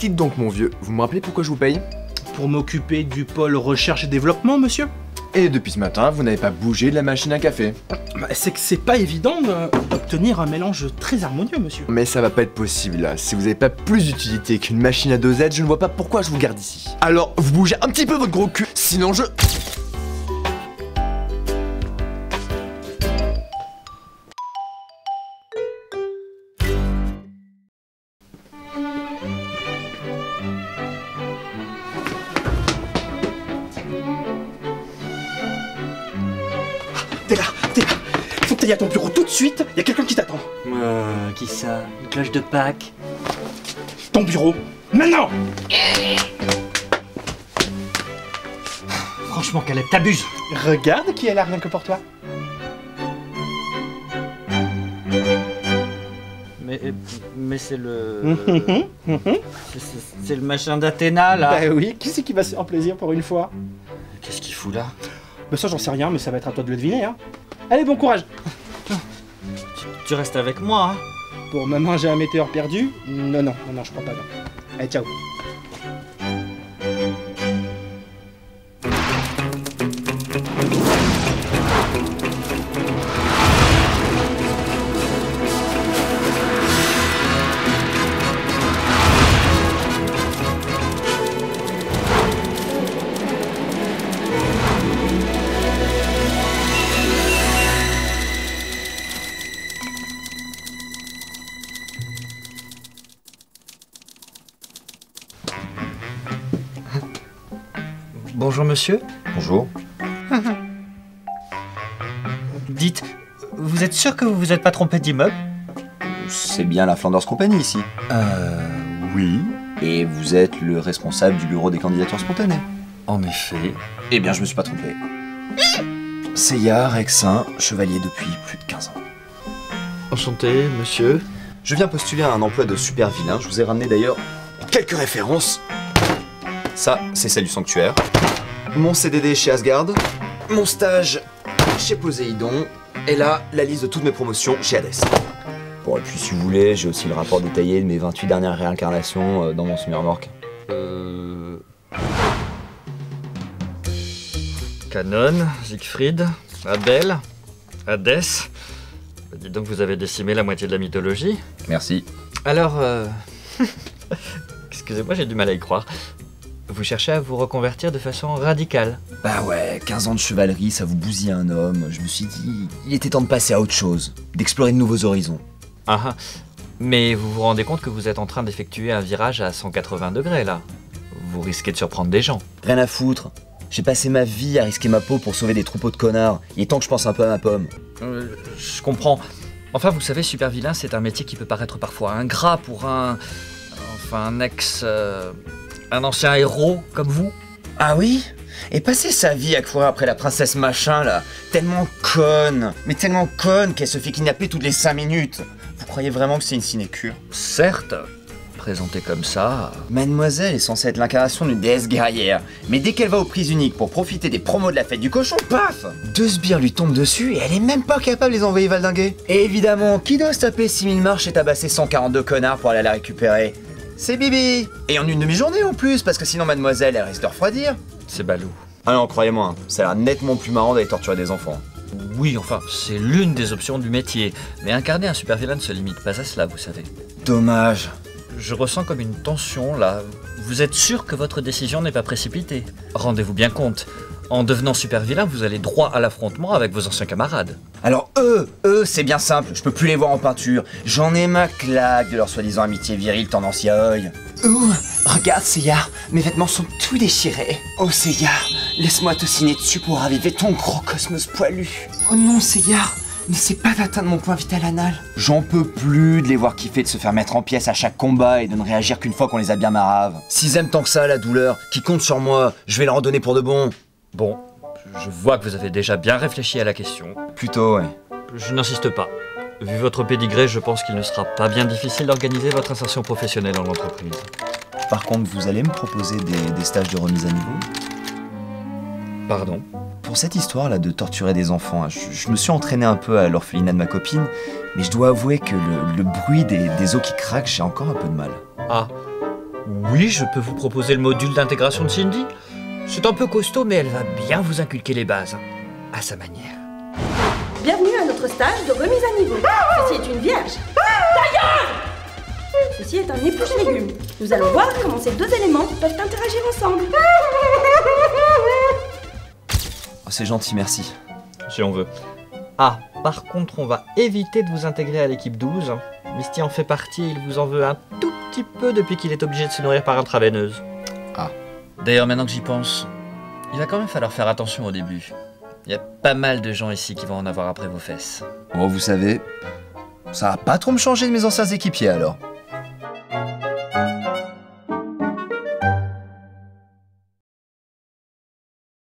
Dites donc mon vieux, vous me rappelez pourquoi je vous paye? Pour m'occuper du pôle recherche et développement, monsieur. Et depuis ce matin, vous n'avez pas bougé de la machine à café. Bah, c'est que c'est pas évident d'obtenir un mélange très harmonieux, monsieur. Mais ça va pas être possible là. Si vous n'avez pas plus d'utilité qu'une machine à dosette, je ne vois pas pourquoi je vous garde ici. Alors, vous bougez un petit peu votre gros cul, sinon je... T'es là. Faut que t'ailles à ton bureau tout de suite, y a quelqu'un qui t'attend. Qui ça? Une cloche de Pâques? Ton bureau, maintenant. Franchement, Caleb, t'abuses. Regarde qui est là rien que pour toi. Mais c'est le... c'est le machin d'Athéna, là. Bah oui, qui c'est qui va se faire plaisir pour une fois? Qu'est-ce qu'il fout là? Bah ça j'en sais rien, mais ça va être à toi de le deviner, hein. Allez, bon courage. Tu restes avec moi, hein? Pour maman, j'ai un météore perdu? Non, je crois pas, non. Allez, ciao. Bonjour, monsieur. Bonjour. Dites, vous êtes sûr que vous vous êtes pas trompé d'immeuble? C'est bien la Flanders Company ici. Oui. Et vous êtes le responsable du bureau des candidatures spontanées. En effet. Eh bien, je me suis pas trompé. Seyard, Exin, chevalier depuis plus de 15 ans. Enchanté, monsieur. Je viens postuler à un emploi de super vilain. Je vous ai ramené d'ailleurs quelques références. Ça, c'est celle du sanctuaire. Mon CDD chez Asgard. Mon stage chez Poséidon. Et là, la liste de toutes mes promotions chez Hades. Bon, et puis si vous voulez, j'ai aussi le rapport détaillé de mes 28 dernières réincarnations dans mon semi-remorque. Canon, Siegfried, Abel, Hadès. Dites donc, vous avez décimé la moitié de la mythologie. Merci. Alors, excusez-moi, j'ai du mal à y croire. Vous cherchez à vous reconvertir de façon radicale. Bah ouais, 15 ans de chevalerie, ça vous bousille un homme. Je me suis dit, il était temps de passer à autre chose, d'explorer de nouveaux horizons. Ah, mais vous vous rendez compte que vous êtes en train d'effectuer un virage à 180 degrés, là. Vous risquez de surprendre des gens. Rien à foutre. J'ai passé ma vie à risquer ma peau pour sauver des troupeaux de connards. Il est temps que je pense un peu à ma pomme. Je comprends. Enfin, vous savez, super vilain, c'est un métier qui peut paraître parfois ingrat pour un ancien héros comme vous. Ah oui? Et passer sa vie à courir après la princesse machin, là, tellement conne, mais tellement conne qu'elle se fait kidnapper toutes les 5 minutes. Vous croyez vraiment que c'est une sinécure? Certes, présenté comme ça... Mademoiselle est censée être l'incarnation d'une déesse guerrière, mais dès qu'elle va aux prises uniques pour profiter des promos de la fête du cochon, paf! 2 sbires lui tombent dessus et elle est même pas capable de les envoyer valdinguer. Et évidemment, qui doit se taper 6000 marches et tabasser 142 connards pour aller la récupérer? C'est Bibi! Et en une demi-journée en plus, parce que sinon mademoiselle, elle risque de refroidir. C'est ballot. Ah non, croyez-moi, ça a l'air nettement plus marrant d'aller torturer des enfants. Oui, enfin, c'est l'une des options du métier. Mais incarner un super vilain ne se limite pas à cela, vous savez. Dommage. Je ressens comme une tension, là. Vous êtes sûr que votre décision n'est pas précipitée? Rendez-vous bien compte. En devenant super vilain, vous allez droit à l'affrontement avec vos anciens camarades. Alors eux, c'est bien simple, je peux plus les voir en peinture. J'en ai ma claque de leur soi-disant amitié virile tendance yaoi. Regarde Seyard, mes vêtements sont tout déchirés. Oh Seyard, laisse-moi te signer dessus pour raviver ton gros cosmos poilu. Oh non Seyard, n'essaie pas d'atteindre mon point vital anal. J'en peux plus de les voir kiffer de se faire mettre en pièces à chaque combat et de ne réagir qu'une fois qu'on les a bien maraves. S'ils aiment tant que ça la douleur, qu'ils comptent sur moi, je vais leur en donner pour de bon. Bon, je vois que vous avez déjà bien réfléchi à la question. Plutôt, ouais. Je n'insiste pas. Vu votre pédigré, je pense qu'il ne sera pas bien difficile d'organiser votre insertion professionnelle dans l'entreprise. Par contre, vous allez me proposer des stages de remise à niveau? Pardon? Pour cette histoire-là de torturer des enfants, je me suis entraîné un peu à l'orphelinat de ma copine, mais je dois avouer que le bruit des os qui craquent, j'ai encore un peu de mal. Ah, Oui, je peux vous proposer le module d'intégration de Cindy. C'est un peu costaud, mais elle va bien vous inculquer les bases, à sa manière. Bienvenue à notre stage de remise à niveau. Ceci est une vierge. Ceci est un épluche-légumes. Nous allons voir comment ces deux éléments peuvent interagir ensemble. Oh, c'est gentil, merci. Si on veut. Ah, par contre, on va éviter de vous intégrer à l'équipe 12. Misty en fait partie et il vous en veut un tout petit peu depuis qu'il est obligé de se nourrir par intraveineuse. Ah. D'ailleurs, maintenant que j'y pense, il va quand même falloir faire attention au début. Il y a pas mal de gens ici qui vont en avoir après vos fesses. Oh, vous savez, ça va pas trop me changer de mes anciens équipiers alors.